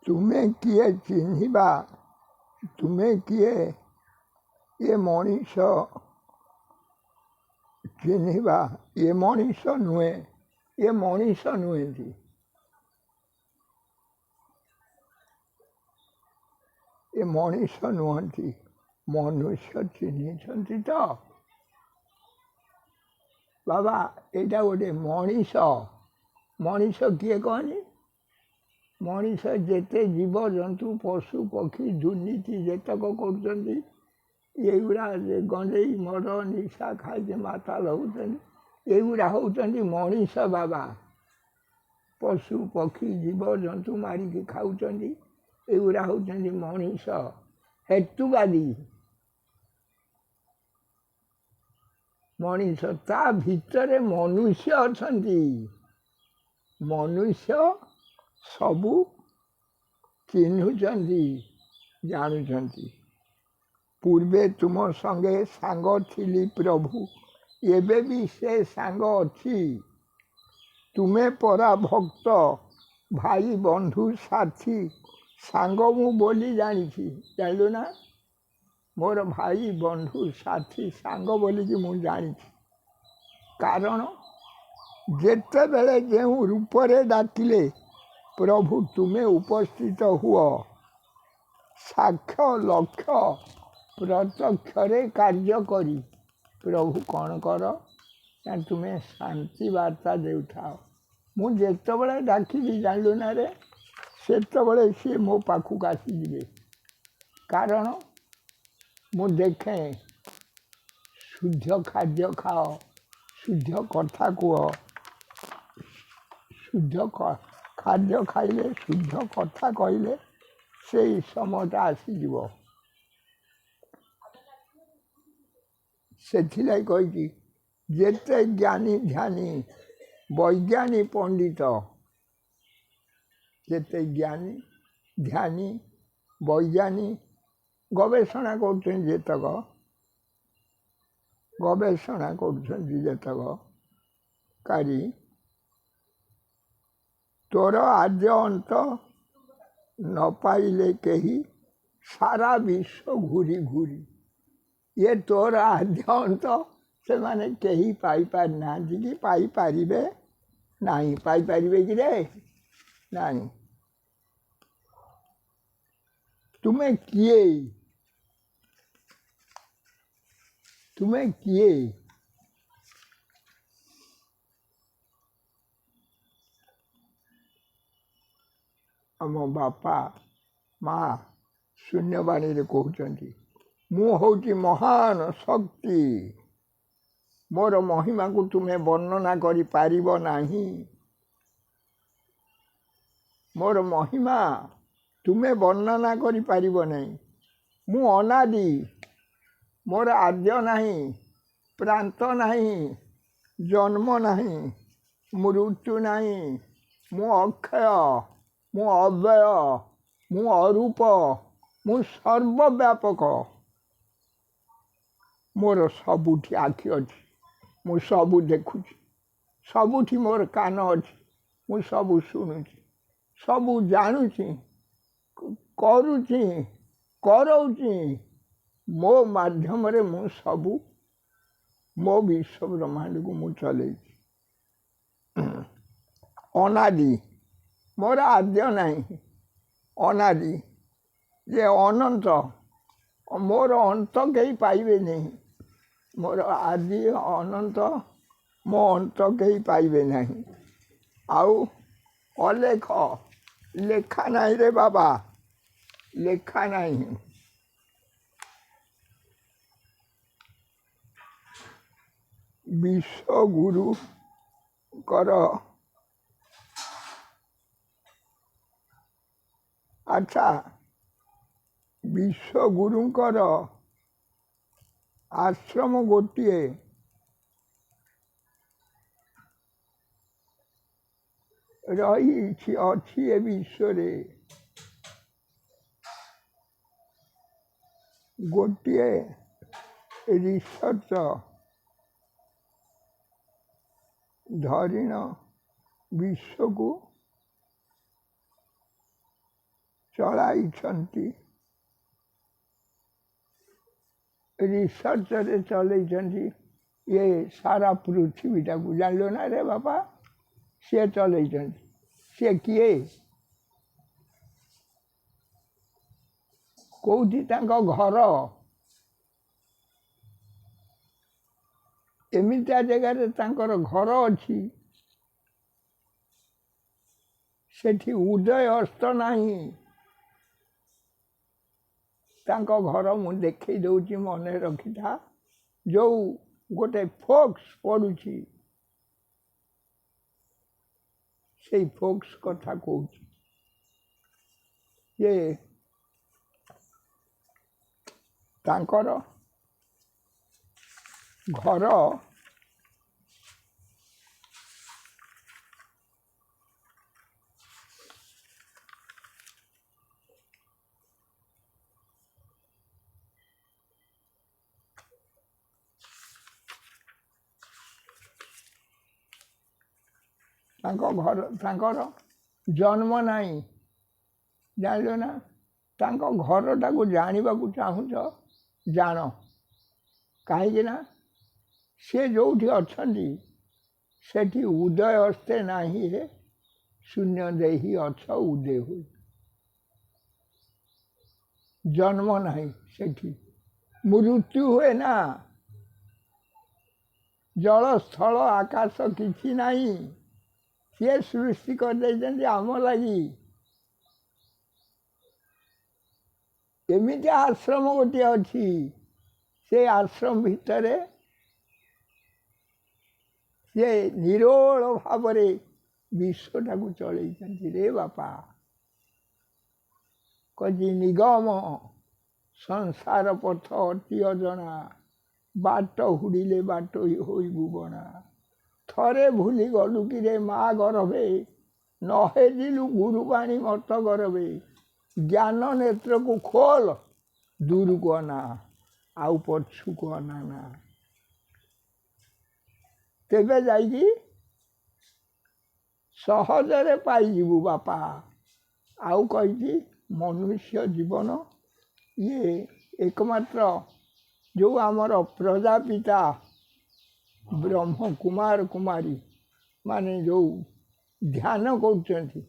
ତୁମେ କିଏ ଚିହ୍ନିବା, ତୁମେ କିଏ ଏ ମଣିଷ ଚିହ୍ନିବା, ଏ ମଣିଷ ନୁହେଁ, ଏ ମଣିଷ ନୁହେଁନ୍ତି। ଏ ମଣିଷ ନୁହନ୍ତି, ମନୁଷ୍ୟ ଚିହ୍ନିଛନ୍ତି ତ? ବାବା ଏଇଟା ଗୋଟେ ମଣିଷ। ମଣିଷ କିଏ କହନି? ମଣିଷ ଯେତେ ଜୀବଜନ୍ତୁ ପଶୁ ପକ୍ଷୀ ଦୁର୍ନୀତି ଯେତକ କରୁଛନ୍ତି, ଏଇଗୁଡ଼ା ଗଞ୍ଜେଇ ମଦ ନିଶା ଖାଇକି ମାତାଲ ହେଉଛନ୍ତି, ଏଇଗୁଡ଼ା ହେଉଛନ୍ତି ମଣିଷ ବାବା। ପଶୁ ପକ୍ଷୀ ଜୀବଜନ୍ତୁ ମାରିକି ଖାଉଛନ୍ତି, ଏଗୁଡ଼ା ହେଉଛନ୍ତି ମଣିଷ ହେତୁବାଦୀ। ମଣିଷ ତା ଭିତରେ ମନୁଷ୍ୟ ଅଛନ୍ତି। ମନୁଷ୍ୟ ସବୁ ଚିହ୍ନୁଛନ୍ତି, ଜାଣୁଛନ୍ତି। ପୂର୍ବେ ତୁମ ସଙ୍ଗେ ସାଙ୍ଗ ଥିଲି ପ୍ରଭୁ, ଏବେ ବି ସେ ସାଙ୍ଗ ଅଛି। ତୁମେ ପରା ଭକ୍ତ, ଭାଇ ବନ୍ଧୁ ସାଥୀ, ସାଙ୍ଗ ମୁଁ ବୋଲି ଜାଣିଛି। ଜାଣିଲୁ ନା? ମୋର ଭାଇ ବନ୍ଧୁ ସାଥୀ ସାଙ୍ଗ ବୋଲିକି ମୁଁ ଜାଣିଛି। କାରଣ ଯେତେବେଳେ ଯେଉଁ ରୂପରେ ଡାକିଲେ ପ୍ରଭୁ ତୁମେ ଉପସ୍ଥିତ ହୁଅ। ସାକ୍ଷ୍ୟ ଲକ୍ଷ୍ୟ ପ୍ରତ୍ୟକ୍ଷରେ କାର୍ଯ୍ୟ କରି ପ୍ରଭୁ କ'ଣ କର ନା ତୁମେ ଶାନ୍ତି ବାର୍ତ୍ତା ଦେଉଥାଅ। ମୁଁ ଯେତେବେଳେ ଡାକିବି ଜାଣିଲୁ ନା ରେ, ସେତେବେଳେ ସିଏ ମୋ ପାଖକୁ ଆସିଯିବେ। କାରଣ ମୁଁ ଦେଖେ ଶୁଦ୍ଧ ଖାଦ୍ୟ ଖାଅ, ଶୁଦ୍ଧ କଥା କୁହ। ଶୁଦ୍ଧ ଖାଦ୍ୟ ଖାଇଲେ, ଶୁଦ୍ଧ କଥା କହିଲେ ସେଇ ସମୟଟା ଆସିଯିବ। ସେଥିଲାଗି କହିଛି ଯେତେ ଜ୍ଞାନୀ ଧ୍ୟାନୀ ବୈଜ୍ଞାନିକ ପଣ୍ଡିତ, ଯେତେ ଜ୍ଞାନୀ ଧ୍ୟାନୀ ବୈଜ୍ଞାନିକ ଗବେଷଣା କରୁଛନ୍ତି, ଯେତକ ଗବେଷଣା କରୁଛନ୍ତି ଯେତକ କାରି, ତୋର ଆଦ୍ୟ ଅନ୍ତ ନ ପାଇଲେ କେହି ସାରା ବିଶ୍ୱ ଘୂରି ଘୂରି। ଇଏ ତୋର ଆଦ୍ୟ ଅନ୍ତ ସେମାନେ କେହି ପାଇପାରି ନାହାନ୍ତି କି ପାଇପାରିବେ ନାହିଁ। ପାଇପାରିବେ କି ରେ? ନାହିଁ। ତୁମେ କିଏ? ତୁମେ କିଏ? ଆମ ବାପା ମା ଶୂନ୍ୟବାଣୀରେ କହୁଛନ୍ତି, ମୁଁ ହେଉଛି ମହାନ ଶକ୍ତି, ମୋର ମହିମାକୁ ତୁମେ ବର୍ଣ୍ଣନା କରିପାରିବ ନାହିଁ। ମୋର ମହିମା ତୁମେ ବର୍ଣ୍ଣନା କରିପାରିବ ନାହିଁ। ମୁଁ ଅନାଦି, ମୋର ଆଦ୍ୟ ନାହିଁ, ପ୍ରାନ୍ତ ନାହିଁ, ଜନ୍ମ ନାହିଁ, ମୃତ୍ୟୁ ନାହିଁ। ମୁଁ ଅକ୍ଷୟ, ମୁଁ ଅବ୍ୟୟ, ମୁଁ ଅରୂପ, ମୁଁ ସର୍ବବ୍ୟାପକ। ମୋର ସବୁଠି ଆଖି ଅଛି, ମୁଁ ସବୁ ଦେଖୁଛି। ସବୁଠି ମୋର କାନ ଅଛି, ମୁଁ ସବୁ ଶୁଣୁଛି, ସବୁ ଜାଣୁଛି, କରୁଛି, କରଉଛି। ମୋ ମାଧ୍ୟମରେ ମୁଁ ସବୁ, ମୋ ବିଶ୍ୱ ବ୍ରହ୍ମାଣ୍ଡକୁ ମୁଁ ଚଲେଇଛି। ଅନାଦି, ମୋର ଆଦ୍ୟ ନାହିଁ, ଅନାଦି ଯେ ଅନନ୍ତ, ମୋର ଅନ୍ତ କେହି ପାଇବେ ନାହିଁ। ମୋର ଆଦି ଅନନ୍ତ, ମୋ ଅନ୍ତ କେହି ପାଇବେ ନାହିଁ। ଆଉ ଅଲେଖ, ଲେଖା ନାହିଁ ରେ ବାବା, ଲେଖା ନାହିଁ। ବିଶ୍ୱଗୁରୁଙ୍କର ଆଚ୍ଛା, ବିଶ୍ୱଗୁରୁଙ୍କର ଆଶ୍ରମ ଗୋଟିଏ, ରହିଛି ଅଛି ଏ ବିଶ୍ୱରେ। ଗୋଟିଏ ରିସର୍ଚ୍ଚ ଧରିଣ ବିଶ୍ୱକୁ ଚଳାଇଛନ୍ତି, ରିସର୍ଚ୍ଚରେ ଚଲେଇଛନ୍ତି ଇଏ ସାରା ପୃଥିବୀଟାକୁ। ଜାଣିଲ ନା ରେ ବାପା, ସିଏ ଚଲେଇଛନ୍ତି। ସିଏ କିଏ? କେଉଁଠି ତାଙ୍କ ଘର? ଏମିତିଆ ଜାଗାରେ ତାଙ୍କର ଘର ଅଛି, ସେଠି ଉଦୟ ଅସ୍ତ ନାହିଁ। ତାଙ୍କ ଘର ମୁଁ ଦେଖେଇ ଦେଉଛି, ମନେ ରଖିଥା। ଯେଉଁ ଗୋଟେ ଫୋକ୍ସ ପଡ଼ୁଛି, ସେଇ ଫୋକ୍ସ କଥା କହୁଛି। ଯେ ତାଙ୍କର ଘର ତାଙ୍କର ଜନ୍ମ ନାହିଁ। ଜାଣିଲ ନା? ତାଙ୍କ ଘରଟାକୁ ଜାଣିବାକୁ ଚାହୁଁଛ, ଜାଣ। କାହିଁକି ନା ସେ ଯେଉଁଠି ଅଛନ୍ତି ସେଠି ଉଦୟ ଅସ୍ତେ ନାହିଁ ରେ, ଶୂନ୍ୟ ଦେହି ଅଛ ଉଦୟ ହୋଇ। ଜନ୍ମ ନାହିଁ ସେଠି, ମୃତ୍ୟୁ ହୁଏ ନା। ଜଳ ସ୍ଥଳ ଆକାଶ କିଛି ନାହିଁ। ସିଏ ସୃଷ୍ଟି କରିଦେଇଛନ୍ତି ଆମ ଲାଗି। ଏମିତି ଆଶ୍ରମ ଗୋଟିଏ ଅଛି, ସେ ଆଶ୍ରମ ଭିତରେ ସେ ନିରୋଳ ଭାବରେ ବିଶ୍ୱଟାକୁ ଚଳେଇଛନ୍ତି ରେ ବାପା। କଜି ନିଗମ ସଂସାର ପଥ ଅତି ଅଜଣା, ବାଟ ହୁଡ଼ିଲେ ବାଟ ହୋଇବୁ ବଣା। ଥରେ ଭୁଲି ଗଲୁ କିରେ ମା ଗରବେ, ନହେଜିଲୁ ଗୁରୁବାଣୀ ମତ ଗରବେ। ଜ୍ଞାନ ନେତ୍ରକୁ ଖୋଲ, ଦୂରକୁ ଅନା, ଆଉ ପଛୁକୁ ଅନା ନା। ତେବେ ଯାଇକି ସହଜରେ ପାଇଯିବୁ ବାପା। ଆଉ କହିଛି ମନୁଷ୍ୟ ଜୀବନ ଇଏ ଏକମାତ୍ର ଯେଉଁ ଆମର ପ୍ରଜାପିତା ବ୍ରହ୍ମ କୁମାର କୁମାରୀ ମାନେ ଯେଉଁ ଧ୍ୟାନ କରୁଛନ୍ତି,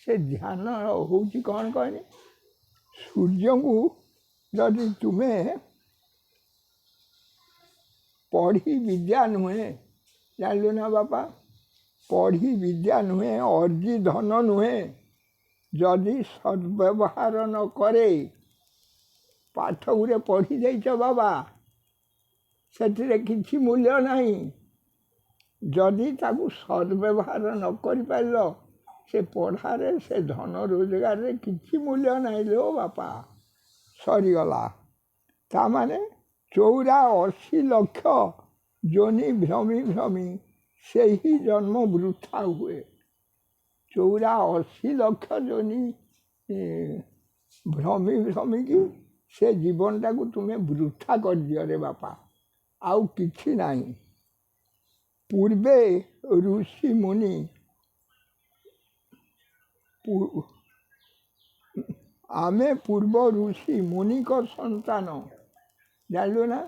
ସେ ଧ୍ୟାନ ହେଉଛି କ'ଣ କହିଲେ? ସୂର୍ଯ୍ୟଙ୍କୁ ଯଦି ତୁମେ ପଢ଼ି ବିଦ୍ୟା ନୁହେଁ, ଜାଣିଲୁ ନା ବାପା? ପଢ଼ି ବିଦ୍ୟା ନୁହେଁ, ଅର୍ଜି ଧନ ନୁହେଁ। ଯଦି ସଦ୍ବ୍ୟବହାର ନ କରେ, ପାଠ ଗୁରେ ପଢ଼ି ଦେଇଛ ବାବା, ସେଥିରେ କିଛି ମୂଲ୍ୟ ନାହିଁ। ଯଦି ତାକୁ ସଦ୍ବ୍ୟବହାର ନ କରିପାରିଲ, ସେ ପଢ଼ାରେ, ସେ ଧନ ରୋଜଗାରରେ କିଛି ମୂଲ୍ୟ ନାହିଁ ଲୋ ବାପା। ସରିଗଲା। ତାମାନେ 84 ଲକ୍ଷ ଯୋନି ଭ୍ରମି ଭ୍ରମି ସେହି ଜନ୍ମ ବୃଥା ହୁଏ। 84 ଲକ୍ଷ ଯୋନି ଭ୍ରମି ଭ୍ରମିକି ସେ ଜୀବନଟାକୁ ତୁମେ ବୃଥା କରିଦିଅ ରେ ବାପା, ଆଉ କିଛି ନାହିଁ। ପୂର୍ବେ ଋଷି ମୁନି ଆମେ ପୂର୍ବ ଋଷି ମୁନିଙ୍କ ସନ୍ତାନ। ଜାଣିଲୁ ନା?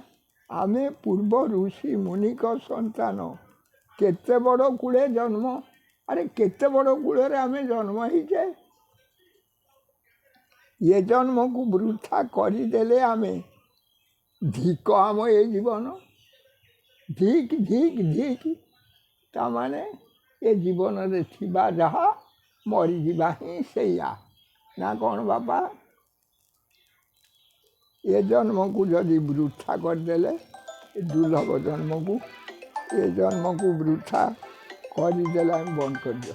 ଆମେ ପୂର୍ବ ଋଷି ମୁନିଙ୍କ ସନ୍ତାନ। କେତେ ବଡ଼ କୂଳେ ଜନ୍ମ। ଆରେ କେତେ ବଡ଼ କୂଳରେ ଆମେ ଜନ୍ମ ହେଇଛେ। ଏ ଜନ୍ମକୁ ବୃଥା କରିଦେଲେ ଆମେ, ଧିକ ଆମ ଏ ଜୀବନ। ଧିକ୍ ଧିକ୍ ଧିକ୍। ତାମାନେ ଏ ଜୀବନରେ ଥିବା ଯାହା, ମରିଯିବା ହିଁ ସେଇଆ ନା କ'ଣ ବାପା? ଏ ଜନ୍ମକୁ ଯଦି ବୃଥା କରିଦେଲେ, ଏ ଦୁର୍ଲଭ ଜନ୍ମକୁ, ଏ ଜନ୍ମକୁ ବୃଥା କରିଦେଲେ ଆମେ ବନ୍ଦ କରିଦିଅ।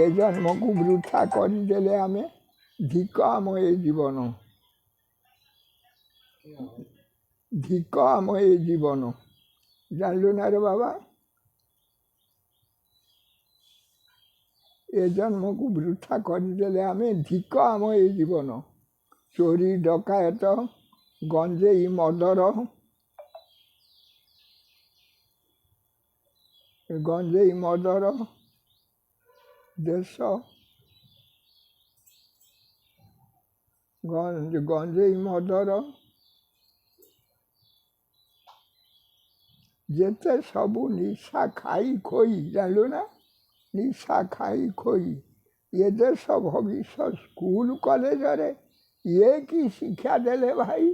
ଏ ଜନ୍ମକୁ ବୃଥା କରିଦେଲେ ଆମେ, ଧିକ ଆମ ଏ ଜୀବନ। ଧିକ ଆମ ଏ ଜୀବନ। ଜାଣିଲୁ ନା ରେ ବାବା? ଏ ଜନ୍ମକୁ ବୃଥା କରିଦେଲେ ଆମେ, ଧିକ ଆମ ଏ ଜୀବନ। ଚୋରି ଡକାୟତ ଗଞ୍ଜେଇ ମଦର ଗଞ୍ଜେଇ ମଦର ଦେଶ, ଗଞ୍ଜେଇ ମଦର ଯେତେ ସବୁ ନିଶା ଖାଇ ଖୋଇ, ଜାଣିଲୁ ନା, ନିଶା ଖାଇ ଖୋଇ ଏ ଦେଶ ଭବିଷ୍ୟତ ସ୍କୁଲ କଲେଜରେ ଇଏ କି ଶିକ୍ଷା ଦେଲେ ଭାଇ?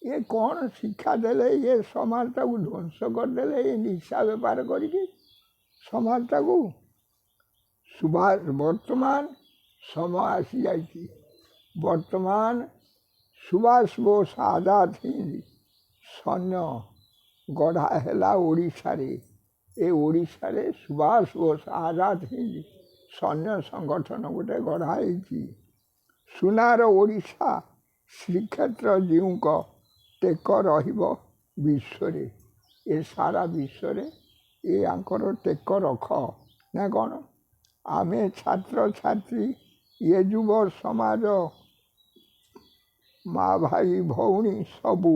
ଇଏ କ'ଣ ଶିକ୍ଷା ଦେଲେ? ଇଏ ସମାଜଟାକୁ ଧ୍ୱଂସ କରିଦେଲେ ଏ ନିଶା ବେପାର କରିକି ସମାଜଟାକୁ। ବର୍ତ୍ତମାନ ସମୟ ଆସିଯାଇଛି, ବର୍ତ୍ତମାନ ସୁଭାଷ ବୋଷ ଆଜାଦ ହିନ୍ଦ ସୈନ୍ୟ ଗଢ଼ା ହେଲା ଓଡ଼ିଶାରେ। ଏ ଓଡ଼ିଶାରେ ସୁଭାଷ ବୋଷ ଆଜାଦ ହିନ୍ଦ ସୈନ୍ୟ ସଂଗଠନ ଗୋଟେ ଗଢ଼ା ହେଇଛି। ସୁନାର ଓଡ଼ିଶା ଶ୍ରୀକ୍ଷେତ୍ର ଜୀଉଙ୍କ ଟେକ ରହିବ ବିଶ୍ୱରେ। ଏ ସାରା ବିଶ୍ୱରେ ଏ ଆଙ୍କର ଟେକ ରଖ ନା କ'ଣ? ଆମେ ଛାତ୍ରଛାତ୍ରୀ, ଏ ଯୁବ ସମାଜ, ମା ଭାଇ ଭଉଣୀ ସବୁ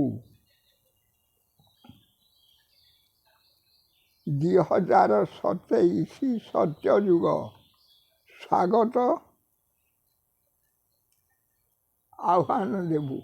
2027 ସତ୍ୟଯୁଗ ସ୍ୱାଗତ ଆହ୍ୱାନ ଦେବୁ।